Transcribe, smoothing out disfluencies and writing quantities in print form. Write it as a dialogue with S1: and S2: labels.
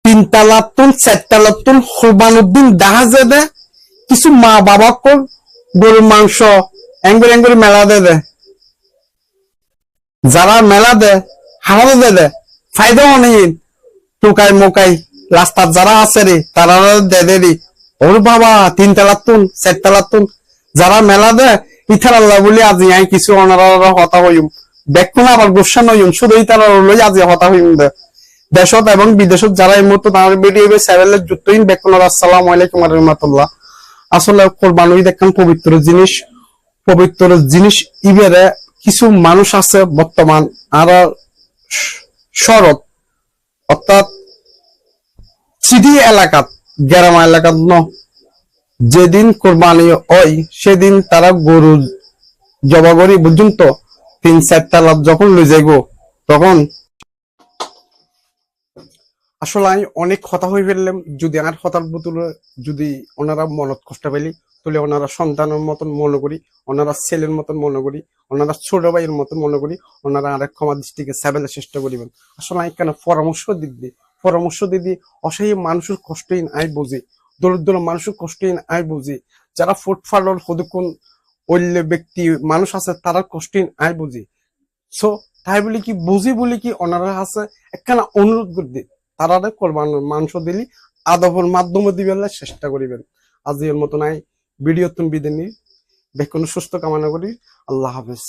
S1: তিনতলাতুন চারতলাতুন কোরবানুদ্দিন দেখা যাবে কিছু মা বাবা কর গরুর মাংস এঙ্গুরি এঙ্গুরি মেলা দে যারা মেলা দেয় হারানো দে ফায়দাও নেই টোকাই মোকাই রাস্তার যারা আছে রে তারা দে ওর বাবা তিনতলাতুন চারতলাতুন যারা মেলা দেয় ইথার আল্লাহ বলি আজি আই কিছু অনারা হতা হইম দেখুন আবার গোসা নইম শুধু ইতারা লই আজি হতা হইম দে দেশত এবং বিদেশত যারা এই মুহূর্তে তার ভিডিও চ্যানেলের যুক্তইন দেখুন আসসালামু আলাইকুম ওয়া রাহমাতুল্লাহ। আসলে কোরবানি ঈদ একখান পবিত্র জিনিস ইবেরে কিছু মানুষ আছে বর্তমান আর শরৎ অর্থাৎ সিটি এলাকাত গ্রাম এলাকাত যেদিন কোরবানি হয় সেদিন তারা গরু জবা করি বুঝুন তো 3-4 তালা যখন লই যাইব তখন আসলে আমি অনেক কথা হয়ে ফেললাম। যদি আমার কথার বোতলে যদি ওনারা মনত কষ্ট পেলি তাহলে ওনারা সন্তানের মতন মনে করি, ওনারা ছেলের মতন মনে করি, ওনারা ছোট ভাইয়ের মতন মনে করি, ওনারা আরেক ক্ষমা দৃষ্টিকে সাবেলের চেষ্টা করিবেন। আসলে আমি কেন পরামর্শ দিদি অসহায় মানুষের কষ্টহীন আয় বুঝি, দরিদ্র মানুষের কষ্টহীন আয় বুঝি, যারা ফুটফাটর হদুকুন অল্য ব্যক্তি মানুষ আছে তারা কষ্টহীন আয় বুঝি। সো তাই বলি কি বুঝি বলি কি ওনারা আছে একখানা অনুরোধ করে তারা কোরবানির মাংস দিলি আদবের মাধ্যমে দিবেন চেষ্টা করিবেন। আজ এর মতন আই ভিডিও তুমি বিদায় নি বেকুন সুস্থ কামনা করি। আল্লাহ হাফেজ।